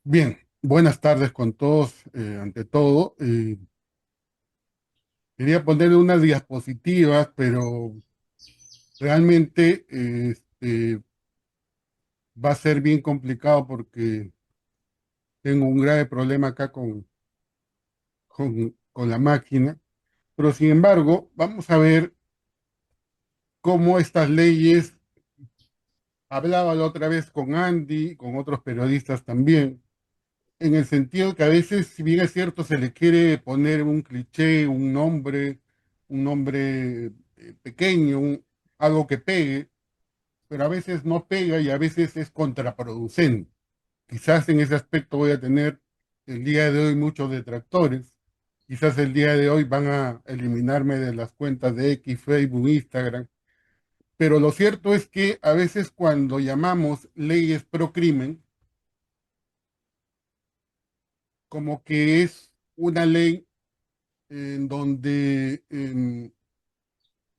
Bien, buenas tardes con todos. Ante todo, quería poner unas diapositivas, pero realmente va a ser bien complicado porque tengo un grave problema acá con la máquina. Pero sin embargo, vamos a ver cómo estas leyes, hablaba la otra vez con Andy, con otros periodistas también, en el sentido que a veces, si bien es cierto, se le quiere poner un cliché, un nombre pequeño, algo que pegue, pero a veces no pega y a veces es contraproducente. Quizás en ese aspecto voy a tener el día de hoy muchos detractores. Quizás el día de hoy van a eliminarme de las cuentas de X, Facebook, Instagram. Pero lo cierto es que a veces cuando llamamos leyes pro crimen, como que es una ley en donde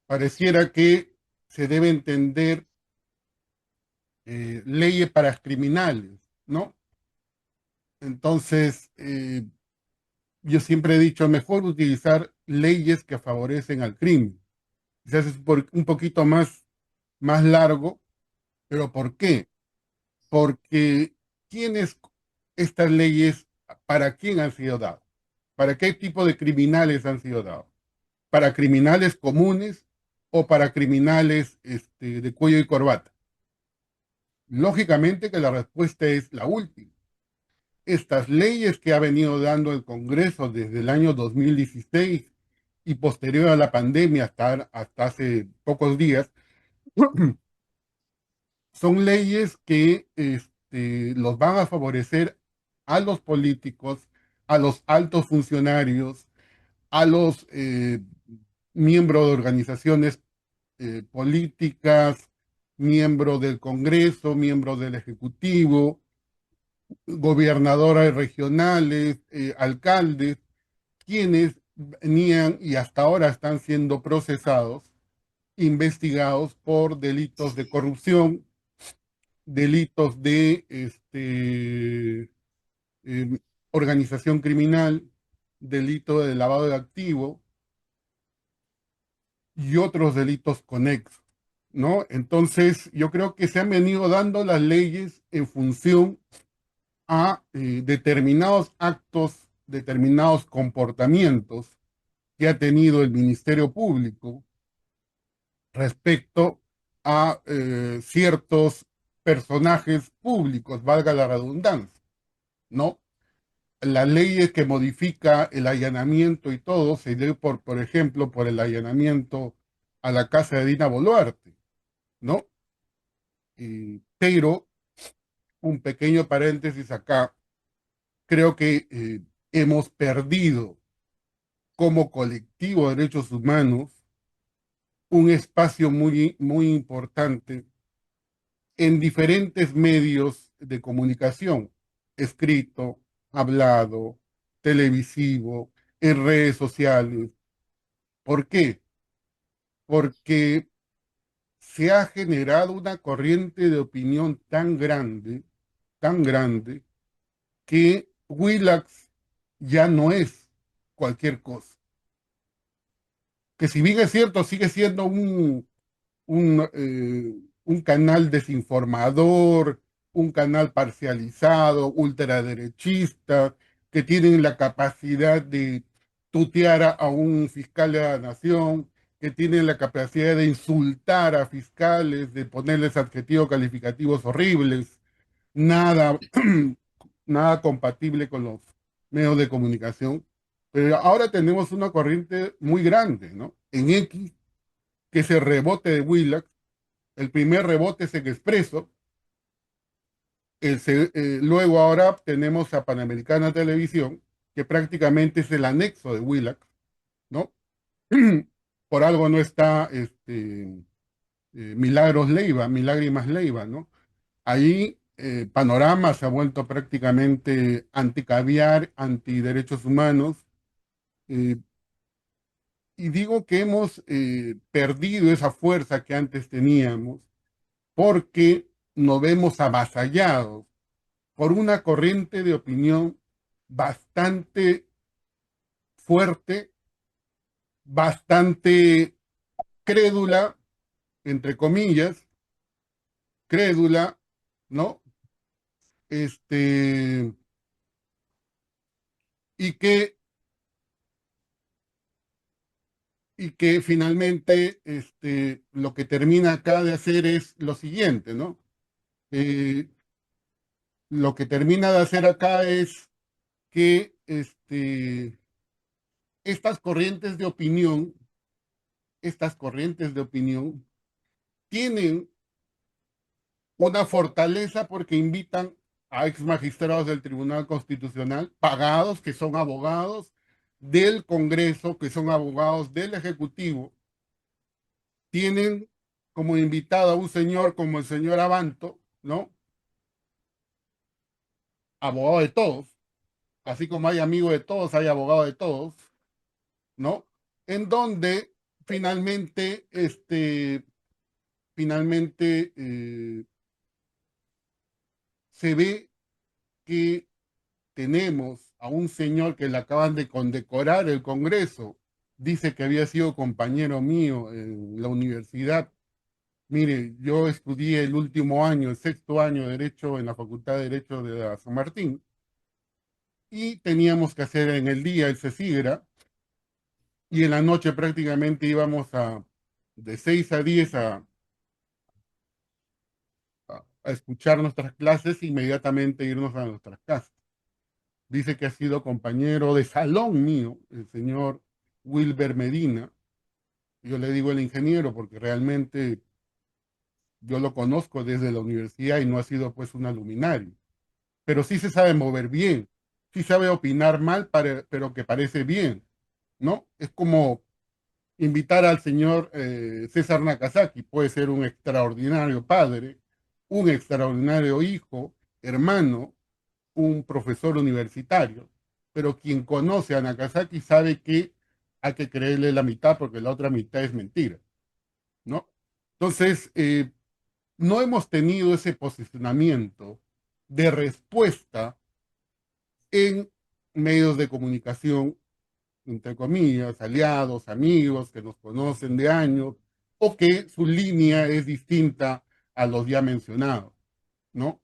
pareciera que se debe entender leyes para criminales, ¿no? Entonces, yo siempre he dicho, mejor utilizar leyes que favorecen al crimen. Quizás es un poquito más largo, pero ¿por qué? Porque ¿quiénes estas leyes, para quién han sido dadas? ¿Para qué tipo de criminales han sido dadas? ¿Para criminales comunes o para criminales de cuello y corbata? Lógicamente que la respuesta es la última. Estas leyes que ha venido dando el Congreso desde el año 2016 y posterior a la pandemia hasta hace pocos días, son leyes que los van a favorecer a los políticos, a los altos funcionarios, a los miembros de organizaciones políticas, miembros del Congreso, miembros del Ejecutivo, gobernadoras regionales, alcaldes, quienes venían y hasta ahora están siendo procesados, investigados por delitos de corrupción, delitos de eh, organización criminal, delito de lavado de activo y otros delitos conexos, ¿no? Entonces, yo creo que se han venido dando las leyes en función a determinados actos, determinados comportamientos que ha tenido el Ministerio Público respecto a ciertos personajes públicos, valga la redundancia, ¿no? La ley que modifica el allanamiento y todo se dio por ejemplo, por el allanamiento a la casa de Dina Boluarte, ¿no? Pero, un pequeño paréntesis acá, creo que hemos perdido como colectivo de derechos humanos un espacio muy importante en diferentes medios de comunicación, escrito, hablado, televisivo, en redes sociales. ¿Por qué? Porque se ha generado una corriente de opinión tan grande, que Willax ya no es cualquier cosa. Que si bien es cierto, sigue siendo un canal desinformador, un canal parcializado, ultraderechista, que tienen la capacidad de tutear a un fiscal de la nación, que tienen la capacidad de insultar a fiscales, de ponerles adjetivos calificativos horribles, nada, nada compatible con los medios de comunicación. Pero ahora tenemos una corriente muy grande, ¿no? En X, que es el rebote de Willax. El primer rebote es en Expreso. Luego ahora tenemos a Panamericana Televisión, que prácticamente es el anexo de Willax, ¿no? Por algo no está Milagros Leiva, Milagrimas Leiva, ¿no? Ahí Panorama se ha vuelto prácticamente anticaviar, antiderechos humanos. eh, y digo que hemos perdido esa fuerza que antes teníamos porque nos vemos avasallados por una corriente de opinión bastante fuerte, bastante crédula, entre comillas, crédula, ¿no? Este, y que, y que finalmente lo que termina acá de hacer es lo siguiente, ¿no? Eh, lo que termina de hacer acá es que estas corrientes de opinión tienen una fortaleza porque invitan a ex magistrados del Tribunal Constitucional, pagados, que son abogados del Congreso, que son abogados del Ejecutivo, tienen como invitado a un señor como el señor Abanto, ¿no? Abogado de todos, así como hay amigo de todos, hay abogado de todos, ¿no? En donde finalmente, se ve que tenemos a un señor que le acaban de condecorar el Congreso, dice que había sido compañero mío en la universidad. Mire, yo estudié el último año, el sexto año de Derecho en la Facultad de Derecho de la San Martín y teníamos que hacer en el día el CECIGRA y en la noche prácticamente íbamos de 6 a 10 a escuchar nuestras clases e inmediatamente irnos a nuestras casas. Dice que ha sido compañero de salón mío, el señor Wilber Medina. Yo le digo el ingeniero porque realmente yo lo conozco desde la universidad y no ha sido pues un luminario. Pero sí se sabe mover bien, sí sabe opinar mal, pero que parece bien, ¿no? Es como invitar al señor César Nakazaki, puede ser un extraordinario padre, un extraordinario hijo, hermano, un profesor universitario, pero quien conoce a Nakazaki sabe que hay que creerle la mitad porque la otra mitad es mentira, ¿no? Entonces, no hemos tenido ese posicionamiento de respuesta en medios de comunicación, entre comillas, aliados, amigos que nos conocen de años, o que su línea es distinta a los ya mencionados, ¿no?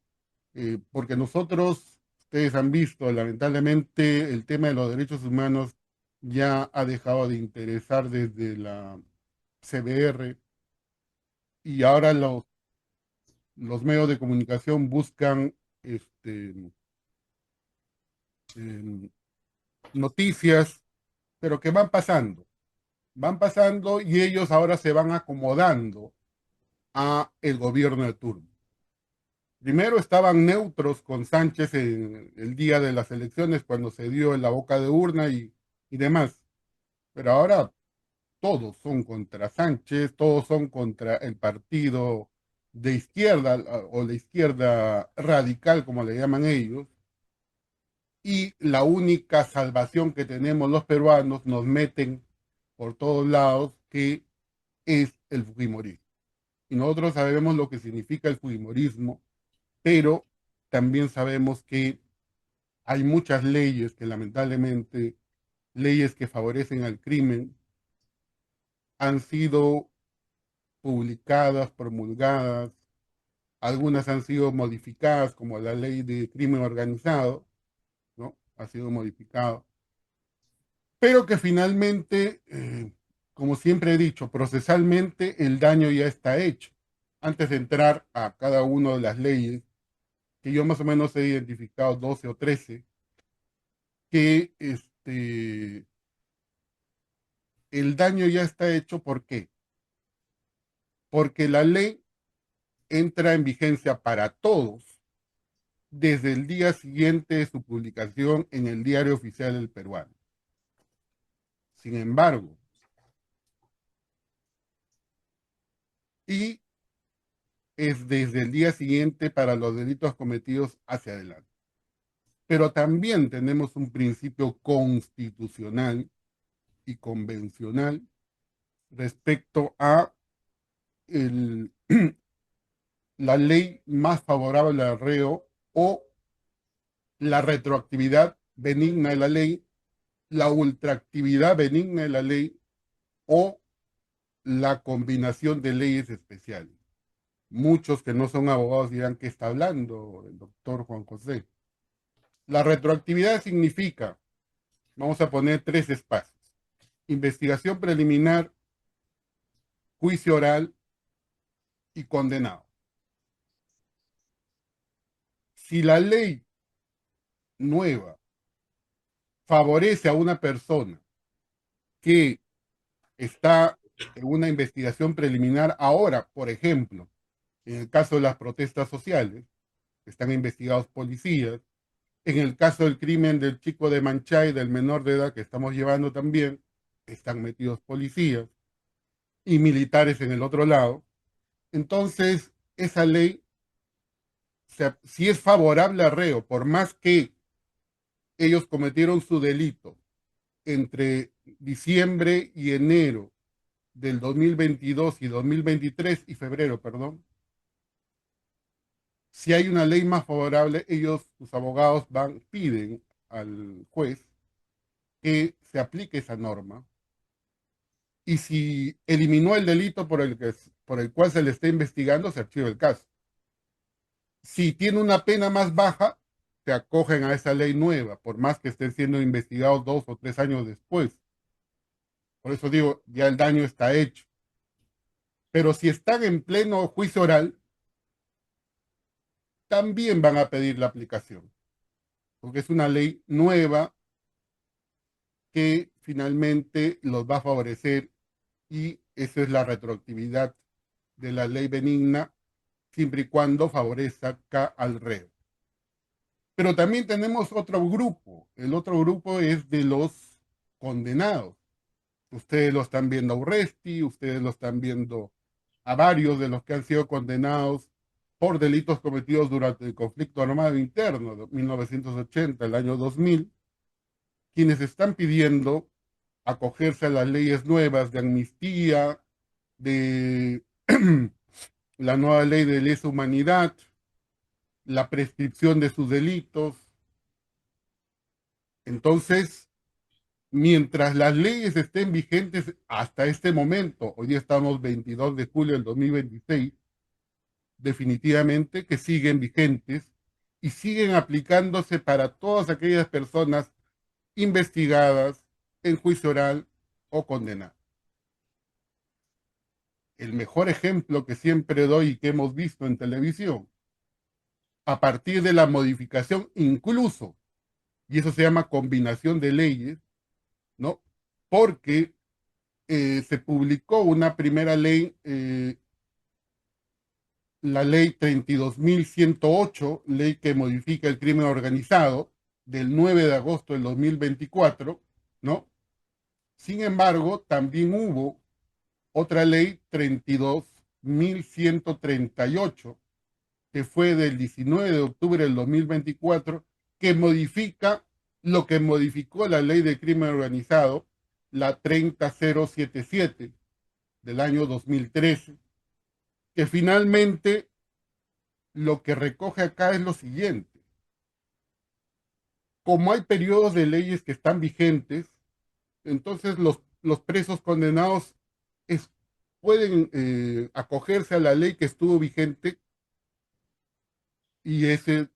Porque nosotros, ustedes han visto, lamentablemente, el tema de los derechos humanos ya ha dejado de interesar desde la CBR y ahora los medios de comunicación buscan eh, noticias, pero que van pasando y ellos ahora se van acomodando a el gobierno de turno. Primero estaban neutros con Sánchez en el día de las elecciones cuando se dio en la boca de urna y demás, pero ahora todos son contra Sánchez, todos son contra el partido de izquierda o la izquierda radical, como le llaman ellos, y la única salvación que tenemos los peruanos nos meten por todos lados que es el fujimorismo. Y nosotros sabemos lo que significa el fujimorismo, pero también sabemos que hay muchas leyes que lamentablemente, leyes que favorecen al crimen, han sido publicadas, promulgadas, algunas han sido modificadas, como la ley de crimen organizado, ¿no? Ha sido modificado, pero que finalmente, como siempre he dicho, procesalmente el daño ya está hecho. Antes de entrar a cada una de las leyes, que yo más o menos he identificado 12 o 13, que el daño ya está hecho. ¿Por qué? Porque la ley entra en vigencia para todos desde el día siguiente de su publicación en el Diario Oficial del Peruano. Sin embargo, y es desde el día siguiente para los delitos cometidos hacia adelante. Pero también tenemos un principio constitucional y convencional respecto a el, la ley más favorable al reo o la retroactividad benigna de la ley, la ultraactividad benigna de la ley o la combinación de leyes especiales. Muchos que no son abogados dirán que está hablando el doctor Juan José. La retroactividad significa, vamos a poner tres espacios: investigación preliminar, juicio oral y condenado. Si la ley nueva favorece a una persona que está en una investigación preliminar ahora, por ejemplo, en el caso de las protestas sociales, están investigados policías, en el caso del crimen del chico de Manchay, del menor de edad que estamos llevando también, están metidos policías y militares en el otro lado. Entonces, esa ley, si es favorable al reo, por más que ellos cometieron su delito entre diciembre y enero del 2022 y 2023 y febrero, perdón, si hay una ley más favorable, ellos, sus abogados, piden al juez que se aplique esa norma y si eliminó el delito por el cual se le está investigando, se archiva el caso. Si tiene una pena más baja, se acogen a esa ley nueva, por más que estén siendo investigados 2 o 3 años después. Por eso digo, ya el daño está hecho. Pero si están en pleno juicio oral, también van a pedir la aplicación, porque es una ley nueva que finalmente los va a favorecer y esa es la retroactividad de la ley benigna, siempre y cuando favorezca al reo. Pero también tenemos otro grupo. El otro grupo es de los condenados. Ustedes lo están viendo a Urresti, ustedes lo están viendo a varios de los que han sido condenados por delitos cometidos durante el conflicto armado interno de 1980, el año 2000, quienes están pidiendo acogerse a las leyes nuevas de amnistía, de la nueva ley de lesa humanidad, la prescripción de sus delitos. Entonces, mientras las leyes estén vigentes hasta este momento, hoy día estamos 22 de julio del 2026, definitivamente que siguen vigentes y siguen aplicándose para todas aquellas personas investigadas en juicio oral o condenadas. El mejor ejemplo que siempre doy y que hemos visto en televisión, a partir de la modificación incluso, y eso se llama combinación de leyes, ¿no? Porque se publicó una primera ley, la ley 32.108, ley que modifica el crimen organizado, del 9 de agosto del 2024, ¿no? Sin embargo, también hubo otra ley 32.138, que fue del 19 de octubre del 2024, que modifica lo que modificó la ley de crimen organizado, la 30077 del año 2013, que finalmente lo que recoge acá es lo siguiente. Como hay periodos de leyes que están vigentes, entonces los presos condenados es, pueden acogerse a la ley que estuvo vigente y ese,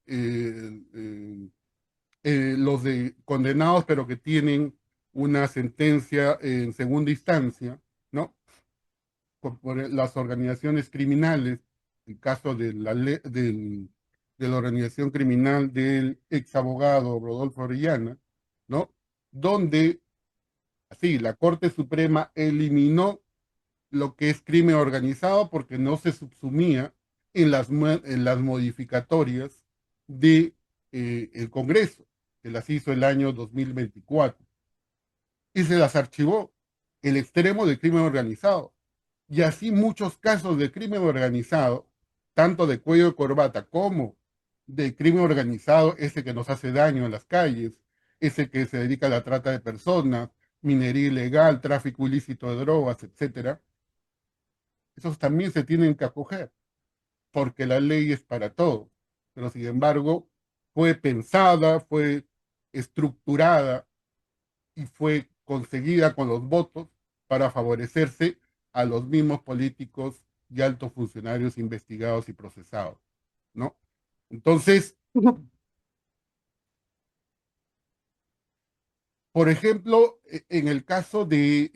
los de condenados pero que tienen una sentencia en segunda instancia, ¿no? Por las organizaciones criminales, el caso de de la organización criminal del ex abogado Rodolfo Orellana, ¿no? Donde, así, la Corte Suprema eliminó lo que es crimen organizado porque no se subsumía en las modificatorias de el Congreso, que las hizo el año 2024, y se las archivó el extremo del crimen organizado. Y así muchos casos de crimen organizado, tanto de cuello de corbata como de crimen organizado, ese que nos hace daño en las calles, ese que se dedica a la trata de personas, minería ilegal, tráfico ilícito de drogas, etcétera, esos también se tienen que acoger, porque la ley es para todos. Pero sin embargo, fue pensada, fue estructurada y fue conseguida con los votos para favorecerse a los mismos políticos y altos funcionarios investigados y procesados, ¿no? Entonces, por ejemplo, en el caso de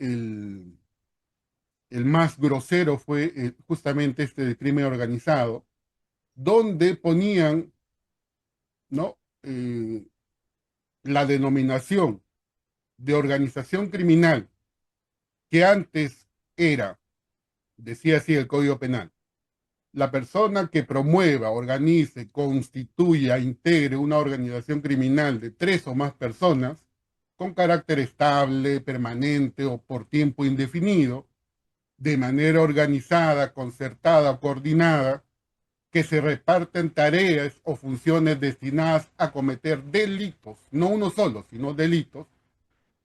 el más grosero fue justamente este de crimen organizado, donde ponían, ¿no? La denominación de organización criminal que antes era, decía así el Código Penal, la persona que promueva, organice, constituya, integre una organización criminal de tres o más personas con carácter estable, permanente o por tiempo indefinido, de manera organizada, concertada o coordinada, que se reparten tareas o funciones destinadas a cometer delitos, no uno solo, sino delitos,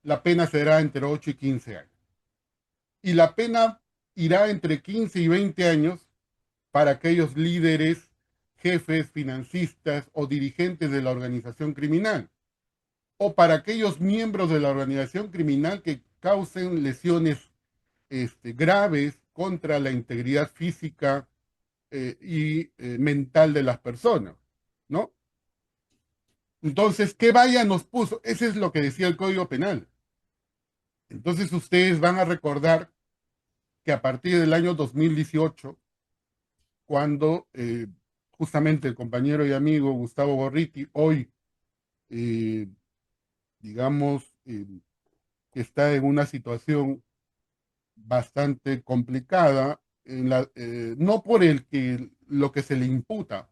la pena será entre 8 y 15 años. Y la pena irá entre 15 y 20 años para aquellos líderes, jefes, financistas o dirigentes de la organización criminal, o para aquellos miembros de la organización criminal que causen lesiones graves contra la integridad física y mental de las personas, ¿no? Entonces, ¿qué vaya nos puso? Ese es lo que decía el Código Penal. Entonces, ustedes van a recordar que a partir del año 2018, cuando justamente el compañero y amigo Gustavo Gorriti, hoy, eh, digamos, está en una situación bastante complicada, no por lo que se le imputa,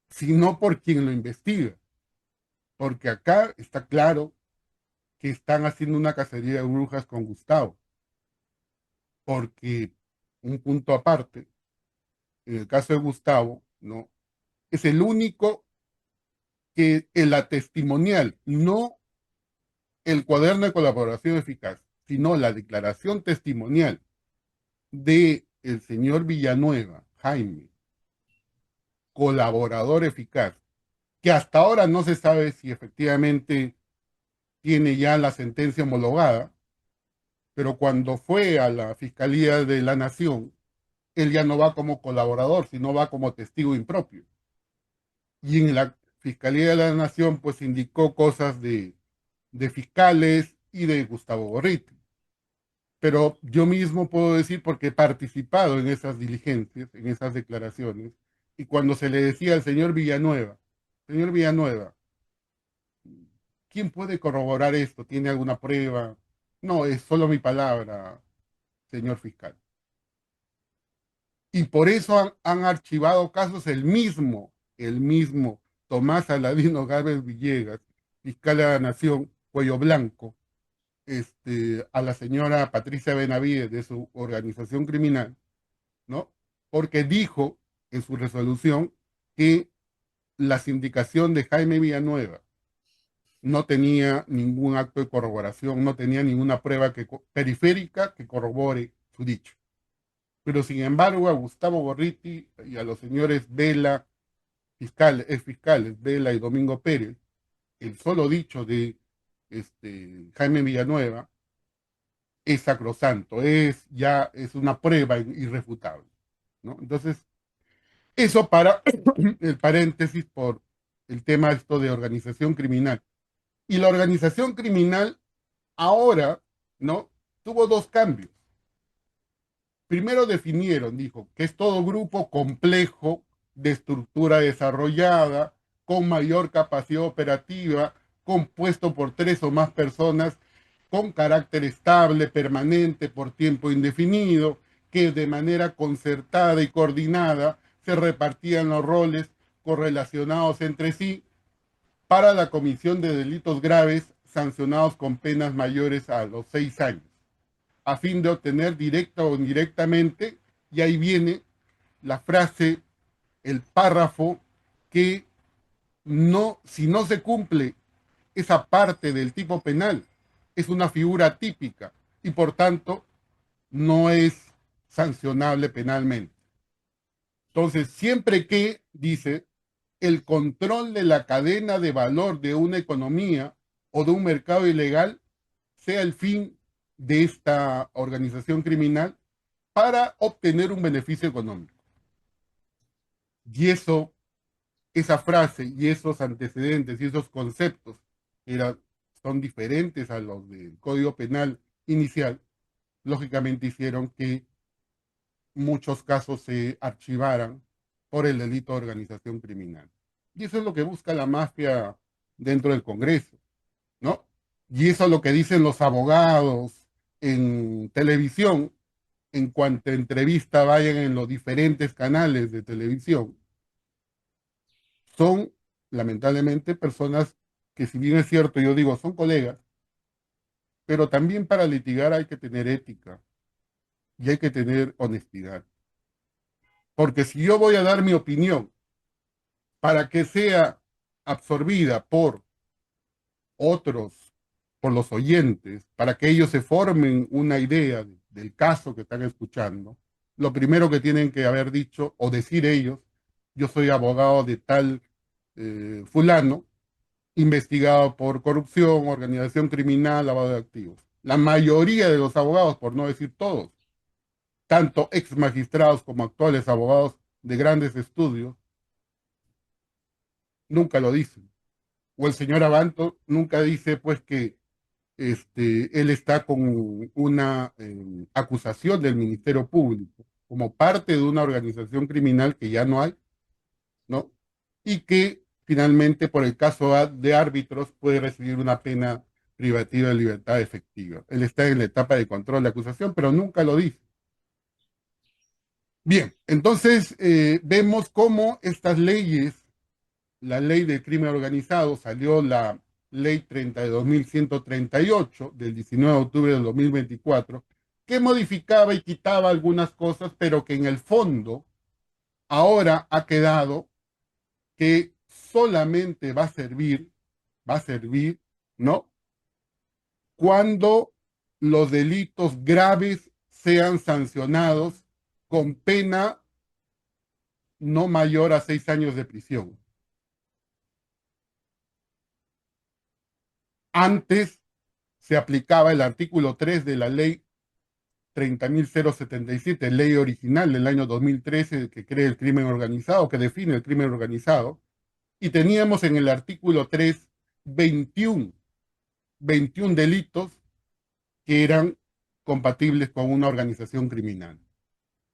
sino por quien lo investiga, porque acá está claro que están haciendo una cacería de brujas con Gustavo, porque un punto aparte, en el caso de Gustavo, ¿no? Es el único que en la testimonial, no el cuaderno de colaboración eficaz, sino la declaración testimonial de el señor Villanueva, Jaime, colaborador eficaz, que hasta ahora no se sabe si efectivamente tiene ya la sentencia homologada, pero cuando fue a la Fiscalía de la Nación, él ya no va como colaborador, sino va como testigo impropio. Y en la Fiscalía de la Nación, pues indicó cosas de fiscales y de Gustavo Gorriti. Pero yo mismo puedo decir, porque he participado en esas diligencias, en esas declaraciones, y cuando se le decía al señor Villanueva, ¿quién puede corroborar esto? ¿Tiene alguna prueba? No, es solo mi palabra, señor fiscal. Y por eso han archivado casos el mismo Tomás Aladino Gálvez Villegas, fiscal de la Nación, Cuello Blanco, a la señora Patricia Benavides de su organización criminal, ¿no? Porque dijo en su resolución que la sindicación de Jaime Villanueva no tenía ningún acto de corroboración, no tenía ninguna prueba periférica que corrobore su dicho. Pero sin embargo, a Gustavo Gorriti y a los señores Vela, ex fiscales, Vela y Domingo Pérez, el solo dicho de Jaime Villanueva es sacrosanto, es una prueba irrefutable, ¿no? Entonces, eso para el paréntesis por el tema esto de organización criminal. Y la organización criminal ahora, ¿no? Tuvo dos cambios. Primero definieron, dijo, que es todo grupo complejo de estructura desarrollada, con mayor capacidad operativa, compuesto por tres o más personas, con carácter estable, permanente, por tiempo indefinido, que de manera concertada y coordinada se repartían los roles correlacionados entre sí para la comisión de delitos graves sancionados con penas mayores a los 6 años a fin de obtener directa o indirectamente, y ahí viene la frase, el párrafo, que no, si no se cumple esa parte del tipo penal, es una figura típica y por tanto no es sancionable penalmente. Entonces, siempre que, dice, el control de la cadena de valor de una economía o de un mercado ilegal sea el fin de esta organización criminal para obtener un beneficio económico. Y eso, esa frase y esos antecedentes y esos conceptos eran, son diferentes a los del Código Penal inicial, lógicamente hicieron que muchos casos se archivaran por el delito de organización criminal. Y eso es lo que busca la mafia dentro del Congreso, ¿no? Y eso es lo que dicen los abogados en televisión, en cuanto a entrevista vayan en los diferentes canales de televisión. Son, lamentablemente, personas que, si bien es cierto, yo digo, son colegas, pero también para litigar hay que tener ética y hay que tener honestidad. Porque si yo voy a dar mi opinión para que sea absorbida por otros, por los oyentes, para que ellos se formen una idea del caso que están escuchando, lo primero que tienen que haber dicho o decir ellos, yo soy abogado de tal fulano, investigado por corrupción, organización criminal, lavado de activos. La mayoría de los abogados, por no decir todos, tanto ex magistrados como actuales abogados de grandes estudios, nunca lo dicen. O el señor Abanto nunca dice pues que él está con una acusación del Ministerio Público como parte de una organización criminal que ya no hay, ¿no? Y que finalmente por el caso de árbitros puede recibir una pena privativa de libertad efectiva. Él está en la etapa de control de acusación, pero nunca lo dice. Bien, entonces vemos cómo estas leyes, la ley del crimen organizado, salió la ley 32.138 del 19 de octubre del 2024, que modificaba y quitaba algunas cosas, pero que en el fondo ahora ha quedado que solamente va a servir, ¿no? Cuando los delitos graves sean sancionados con pena no mayor a 6 años de prisión. Antes se aplicaba el artículo 3 de la ley 30.077, ley original del año 2013 que crea el crimen organizado, que define el crimen organizado, y teníamos en el artículo 3 21, 21 delitos que eran compatibles con una organización criminal.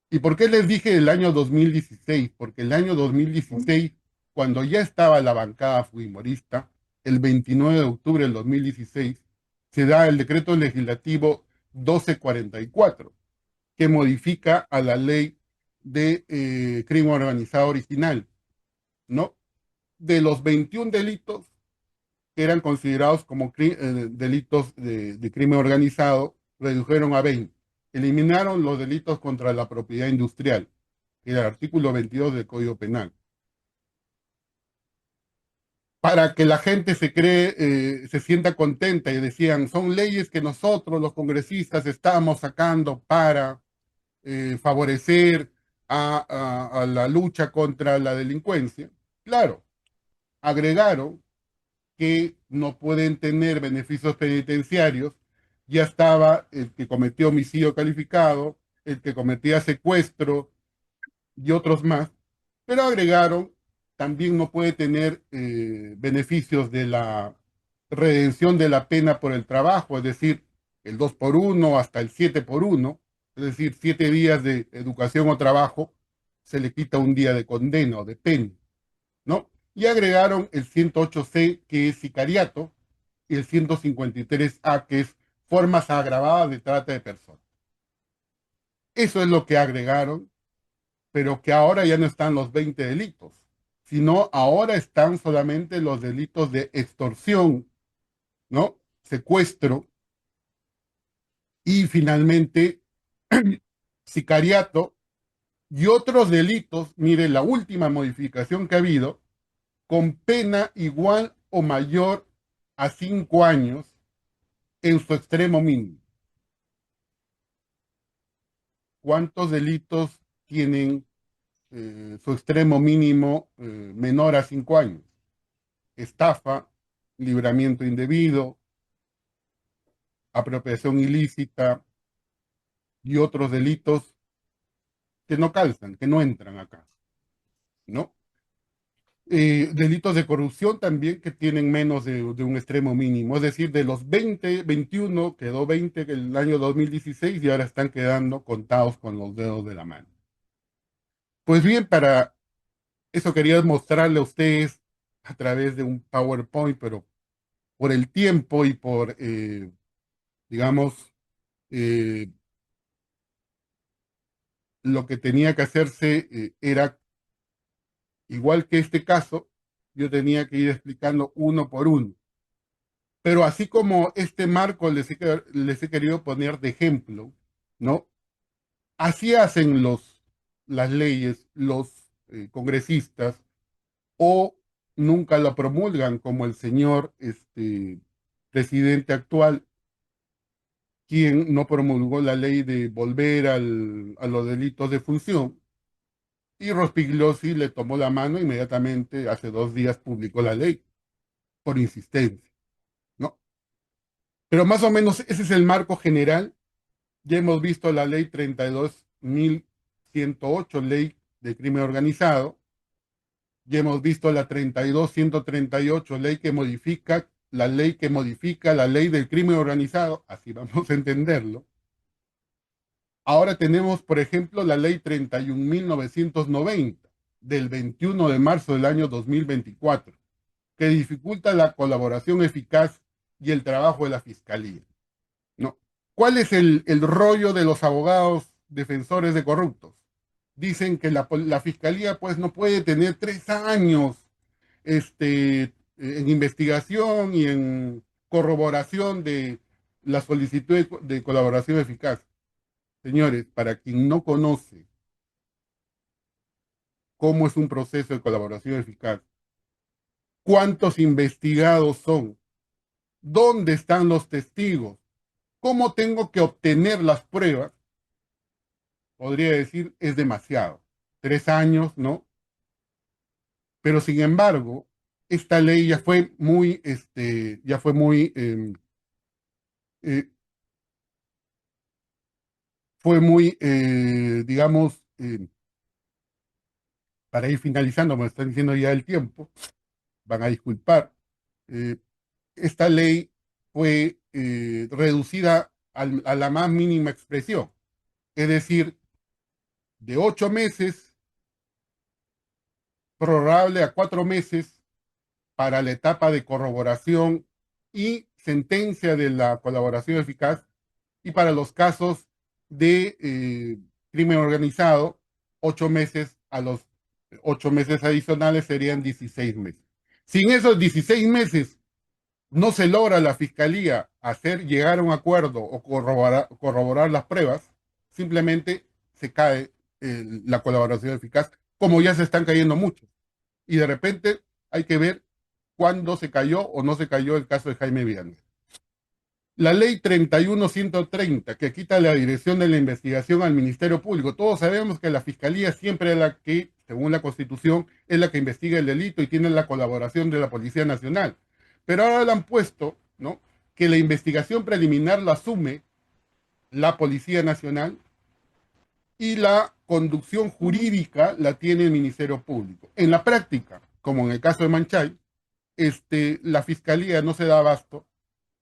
¿Y por qué les dije el año 2016? Porque el año 2016, cuando ya estaba la bancada fujimorista, el 29 de octubre del 2016, se da el decreto legislativo 1244, que modifica a la ley de crimen organizado original, ¿no? De los 21 delitos que eran considerados como delitos de crimen organizado, redujeron a 20. Eliminaron los delitos contra la propiedad industrial, que era el artículo 22 del Código Penal. Para que la gente se sienta contenta y decían, son leyes que nosotros, los congresistas, estamos sacando para favorecer a la lucha contra la delincuencia. Claro, agregaron que no pueden tener beneficios penitenciarios. Ya estaba el que cometió homicidio calificado, el que cometía secuestro y otros más, pero agregaron, también no puede tener beneficios de la redención de la pena por el trabajo, es decir, el 2 por 1 hasta el 7 por 1, es decir, 7 días de educación o trabajo, se le quita un día de condena o de pena, ¿no? Y agregaron el 108C, que es sicariato, y el 153A, que es formas agravadas de trata de personas. Eso es lo que agregaron, pero que ahora ya no están los 20 delitos, sino ahora están solamente los delitos de extorsión, ¿no? Secuestro y finalmente sicariato y otros delitos. Mire, la última modificación que ha habido, con pena igual o mayor a 5 años en su extremo mínimo. ¿Cuántos delitos tienen su extremo mínimo menor a 5 años. Estafa, libramiento indebido, apropiación ilícita y otros delitos que no calzan, que no entran acá, ¿no? Delitos de corrupción también que tienen menos de un extremo mínimo, es decir, de los 20, 21, quedó 20 el año 2016 y ahora están quedando contados con los dedos de la mano. Pues bien, para eso quería mostrarle a ustedes a través de un PowerPoint, pero por el tiempo y por, digamos, eh, lo que tenía que hacerse era, igual que este caso, yo tenía que ir explicando uno por uno. Pero así como este marco les he querido poner de ejemplo, ¿no? Así hacen las leyes, los congresistas, o nunca lo promulgan como el señor presidente actual, quien no promulgó la ley de volver a los delitos de función, y Rospigliosi le tomó la mano inmediatamente, hace 2 días publicó la ley, por insistencia, ¿no? Pero más o menos ese es el marco general. Ya hemos visto la ley 32.108, ley de crimen organizado. Ya hemos visto la 32.138, ley que modifica la ley del crimen organizado, así vamos a entenderlo. Ahora tenemos, por ejemplo, la ley 31.990 del 21 de marzo del año 2024, que dificulta la colaboración eficaz y el trabajo de la fiscalía, ¿no? ¿Cuál es el rollo de los abogados defensores de corruptos? Dicen que la fiscalía pues no puede tener 3 años en investigación y en corroboración de la solicitud de colaboración eficaz. Señores, para quien no conoce cómo es un proceso de colaboración eficaz, cuántos investigados son, dónde están los testigos, cómo tengo que obtener las pruebas, podría decir es demasiado. 3 años, ¿no? Pero sin embargo, esta ley ya fue muy, eh, digamos, para ir finalizando, me están diciendo ya el tiempo, van a disculpar, eh, esta ley fue reducida a la más mínima expresión, es decir, de 8 meses, prorrogable a 4 meses para la etapa de corroboración y sentencia de la colaboración eficaz, y para los casos de crimen organizado, 8 meses, a los 8 meses adicionales serían 16 meses. Si en esos 16 meses no se logra la fiscalía hacer llegar a un acuerdo o corroborar las pruebas, simplemente se cae la colaboración eficaz, como ya se están cayendo muchos. Y de repente hay que ver cuándo se cayó o no se cayó el caso de Jaime Villanueva. La ley 31.130, que quita la dirección de la investigación al Ministerio Público. Todos sabemos que la Fiscalía siempre es la que, según la Constitución, es la que investiga el delito y tiene la colaboración de la Policía Nacional. Pero ahora le han puesto, ¿no?, que la investigación preliminar la asume la Policía Nacional y la conducción jurídica la tiene el Ministerio Público. En la práctica, como en el caso de Manchay, la Fiscalía no se da abasto,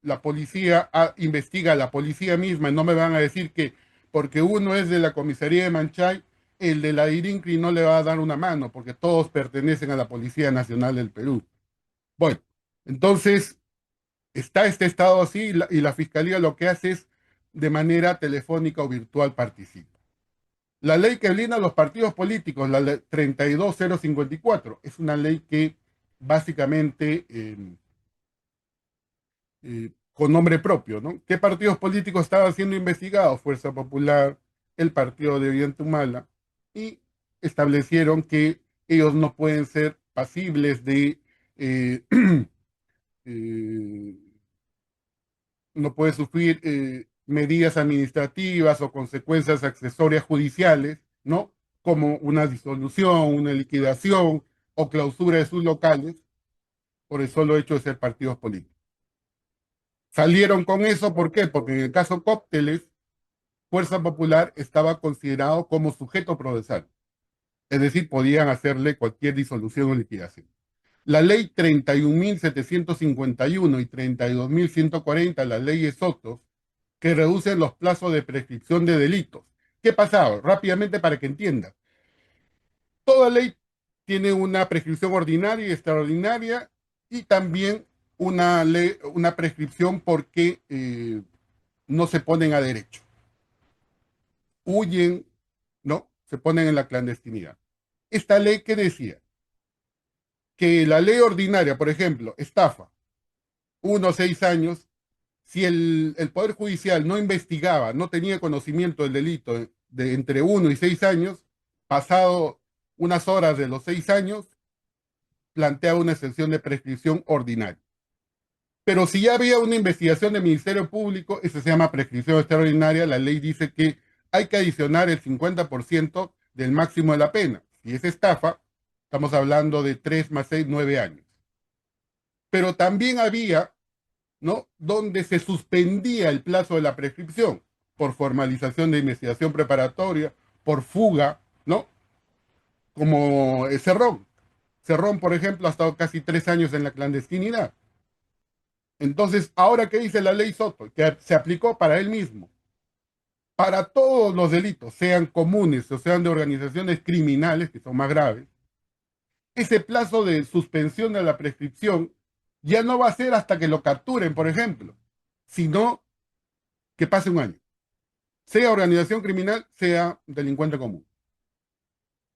la policía investiga a la policía misma, y no me van a decir que porque uno es de la comisaría de Manchay, el de la IRINCRI no le va a dar una mano, porque todos pertenecen a la Policía Nacional del Perú. Bueno, entonces está este estado así, y la fiscalía lo que hace es de manera telefónica o virtual participa. La ley que blinda a los partidos políticos, la ley 32.054, es una ley que básicamente con nombre propio, ¿no? ¿Qué partidos políticos estaban siendo investigados? Fuerza Popular, el Partido de Ollanta, y establecieron que ellos no pueden ser pasibles eh, eh, no puede sufrir medidas administrativas o consecuencias accesorias judiciales, ¿no? como una disolución, una liquidación o clausura de sus locales por el solo hecho de ser partidos políticos. Salieron con eso, ¿por qué? Porque en el caso Cócteles, Fuerza Popular estaba considerado como sujeto procesal, es decir, podían hacerle cualquier disolución o liquidación. La ley 31.751 y 32.140, las leyes Sotos, que reducen los plazos de prescripción de delitos. ¿Qué pasaba? Rápidamente para que entiendas. Toda ley tiene una prescripción ordinaria y extraordinaria y también una, ley, una prescripción porque no se ponen a derecho. Huyen, ¿no? Se ponen en la clandestinidad. Esta ley que decía que la ley ordinaria, por ejemplo, estafa, 1 o 6 años, si el Poder Judicial no investigaba, no tenía conocimiento del delito de entre 1 y 6 años, pasado unas horas de los 6 años, planteaba una exención de prescripción ordinaria. Pero si ya había una investigación del Ministerio Público, eso se llama prescripción extraordinaria, la ley dice que hay que adicionar el 50% del máximo de la pena. Si es estafa, estamos hablando de 3 más 6, 9 años. Pero también había, ¿no?, donde se suspendía el plazo de la prescripción por formalización de investigación preparatoria, por fuga, ¿no? Como Cerrón. Cerrón, por ejemplo, ha estado casi 3 años en la clandestinidad. Entonces, ahora que dice la ley Soto, que se aplicó para él mismo, para todos los delitos, sean comunes o sean de organizaciones criminales, que son más graves, ese plazo de suspensión de la prescripción ya no va a ser hasta que lo capturen, por ejemplo, sino que pase un año. Sea organización criminal, sea delincuente común.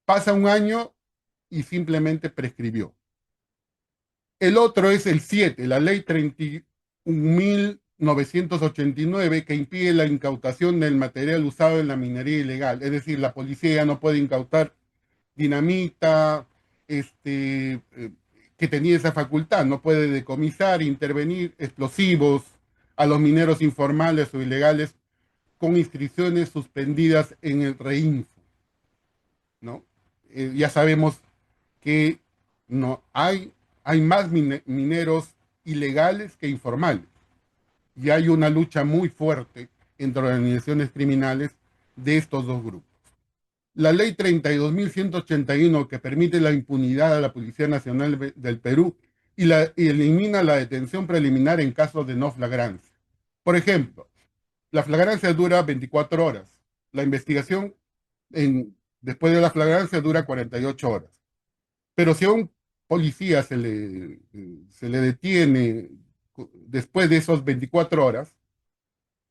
Pasa un año y simplemente prescribió. El otro es el 7, la ley 31.989, que impide la incautación del material usado en la minería ilegal. Es decir, la policía ya no puede incautar dinamita, que tenía esa facultad, no puede decomisar, intervenir explosivos a los mineros informales o ilegales con inscripciones suspendidas en el REINFO, ¿no? Ya sabemos que no hay más mineros ilegales que informales y hay una lucha muy fuerte entre organizaciones criminales de estos dos grupos. La ley 32.181, que permite la impunidad a la Policía Nacional del Perú y elimina la detención preliminar en casos de no flagrancia. Por ejemplo, la flagrancia dura 24 horas. La investigación después de la flagrancia dura 48 horas. Pero si a un policía se le detiene después de esas 24 horas,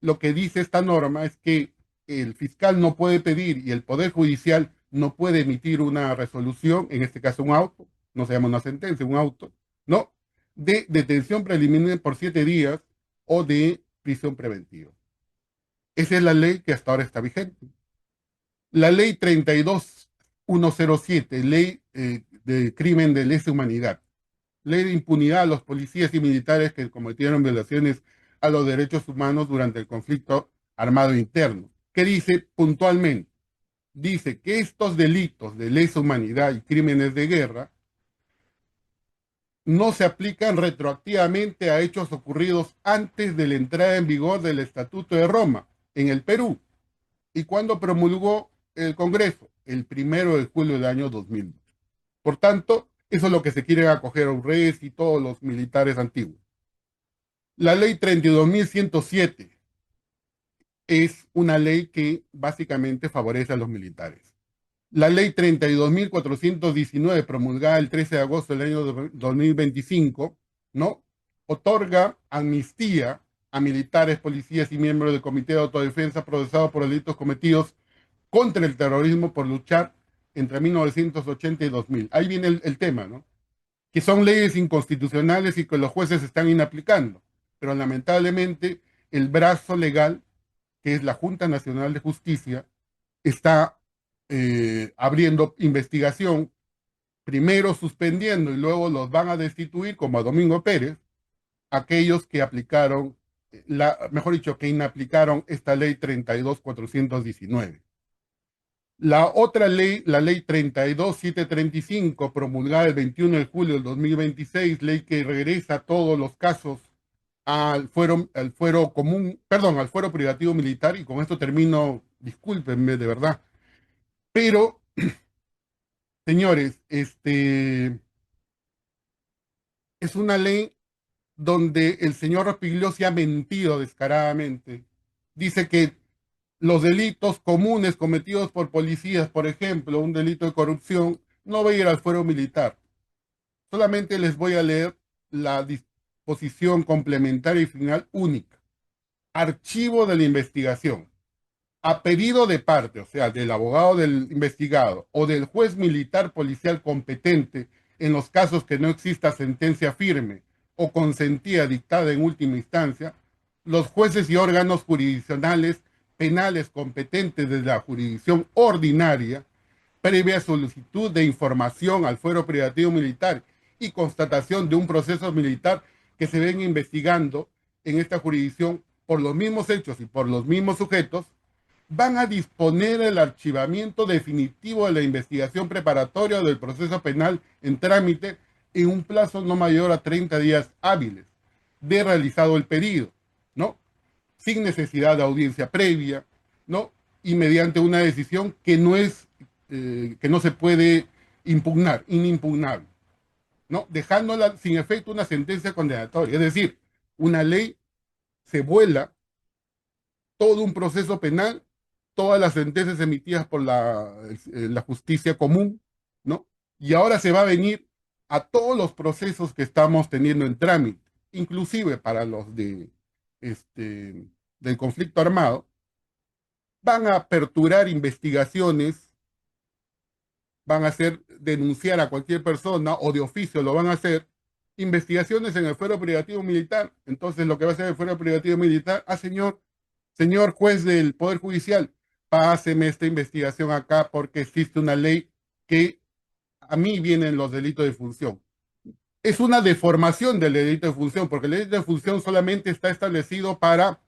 lo que dice esta norma es que el fiscal no puede pedir y el Poder Judicial no puede emitir una resolución, en este caso un auto, no se llama una sentencia, un auto, ¿no? De detención preliminar por 7 días o de prisión preventiva. Esa es la ley que hasta ahora está vigente. La ley 32.107, ley de crimen de lesa humanidad, ley de impunidad a los policías y militares que cometieron violaciones a los derechos humanos durante el conflicto armado interno, que dice puntualmente, dice que estos delitos de lesa humanidad y crímenes de guerra no se aplican retroactivamente a hechos ocurridos antes de la entrada en vigor del Estatuto de Roma en el Perú y cuando promulgó el Congreso el 1 de julio del año 2000. Por tanto, eso es lo que se quieren acoger a URES y todos los militares antiguos. La ley 32.107 es una ley que básicamente favorece a los militares. La ley 32.419, promulgada el 13 de agosto del año 2025, ¿no?, otorga amnistía a militares, policías y miembros del Comité de Autodefensa procesados por delitos cometidos contra el terrorismo por luchar entre 1980 y 2000. Ahí viene el tema, ¿no? Que son leyes inconstitucionales y que los jueces están inaplicando. Pero lamentablemente el brazo legal, que es la Junta Nacional de Justicia, está abriendo investigación, primero suspendiendo y luego los van a destituir, como a Domingo Pérez, aquellos que aplicaron, mejor dicho, que inaplicaron esta ley 32.419. La otra ley, la ley 32.735, promulgada el 21 de julio del 2026, ley que regresa todos los casos al fuero común, perdón, al fuero privativo militar, y con esto termino, discúlpenme de verdad. Pero, señores, es una ley donde el señor Rospigliosi ha mentido descaradamente. Dice que los delitos comunes cometidos por policías, por ejemplo, un delito de corrupción, no va a ir al fuero militar. Solamente les voy a leer la disposición complementaria y final única. Archivo de la investigación. A pedido de parte, o sea, del abogado del investigado o del juez militar policial competente en los casos que no exista sentencia firme o consentida dictada en última instancia, los jueces y órganos jurisdiccionales penales competentes de la jurisdicción ordinaria, previa solicitud de información al fuero privativo militar y constatación de un proceso militar que se ven investigando en esta jurisdicción por los mismos hechos y por los mismos sujetos, van a disponer el archivamiento definitivo de la investigación preparatoria del proceso penal en trámite en un plazo no mayor a 30 días hábiles de realizado el pedido, ¿no? Sin necesidad de audiencia previa, ¿no? Y mediante una decisión que no se puede impugnar, inimpugnable, ¿no? Dejándola sin efecto una sentencia condenatoria. Es decir, una ley se vuela todo un proceso penal, todas las sentencias emitidas por la justicia común, ¿no? Y ahora se va a venir a todos los procesos que estamos teniendo en trámite, inclusive para los del conflicto armado, van a aperturar investigaciones, van a hacer denunciar a cualquier persona o de oficio lo van a hacer, investigaciones en el fuero privativo militar. Entonces lo que va a hacer el fuero privativo militar, señor juez del Poder Judicial, páseme esta investigación acá porque existe una ley que a mí vienen los delitos de función. Es una deformación del delito de función, porque el delito de función solamente está establecido para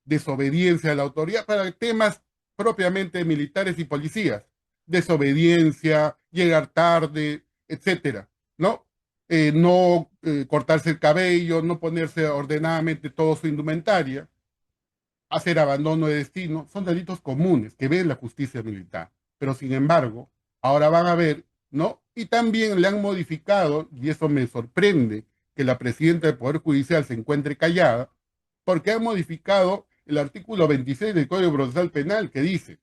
desobediencia a la autoridad, para temas propiamente militares y policías, desobediencia, llegar tarde, etcétera, ¿no? No cortarse el cabello, no ponerse ordenadamente todo su indumentaria, hacer abandono de destino, son delitos comunes que ve la justicia militar. Pero sin embargo, ahora van a ver, ¿no? Y también le han modificado, y eso me sorprende, que la presidenta del Poder Judicial se encuentre callada, porque han modificado el artículo 26 del Código Procesal Penal que dice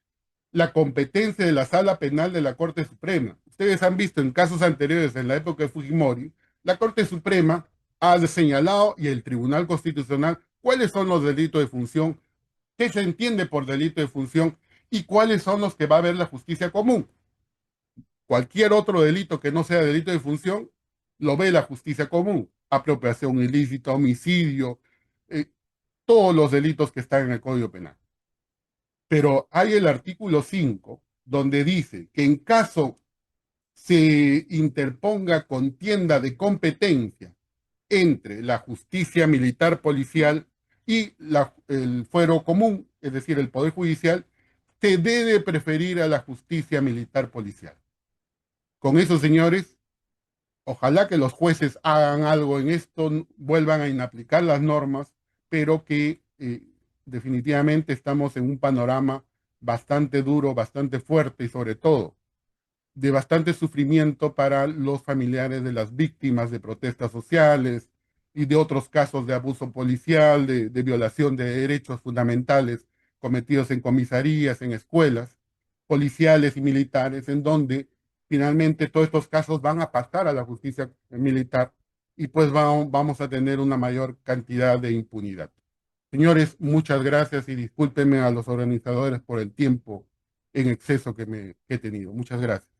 la competencia de la Sala Penal de la Corte Suprema. Ustedes han visto en casos anteriores, en la época de Fujimori, la Corte Suprema ha señalado y el Tribunal Constitucional cuáles son los delitos de función, qué se entiende por delito de función y cuáles son los que va a ver la justicia común. Cualquier otro delito que no sea delito de función lo ve la justicia común. Apropiación ilícita, homicidio, eh, todos los delitos que están en el Código Penal. Pero hay el artículo 5 donde dice que en caso se interponga contienda de competencia entre la justicia militar policial y el fuero común, es decir, el Poder Judicial, se debe preferir a la justicia militar policial. Con eso, señores, ojalá que los jueces hagan algo en esto, vuelvan a inaplicar las normas, pero que definitivamente estamos en un panorama bastante duro, bastante fuerte y sobre todo de bastante sufrimiento para los familiares de las víctimas de protestas sociales y de otros casos de abuso policial, de violación de derechos fundamentales cometidos en comisarías, en escuelas policiales y militares, en donde finalmente todos estos casos van a pasar a la justicia militar y pues vamos a tener una mayor cantidad de impunidad. Señores, muchas gracias y discúlpenme a los organizadores por el tiempo en exceso que he tenido. Muchas gracias.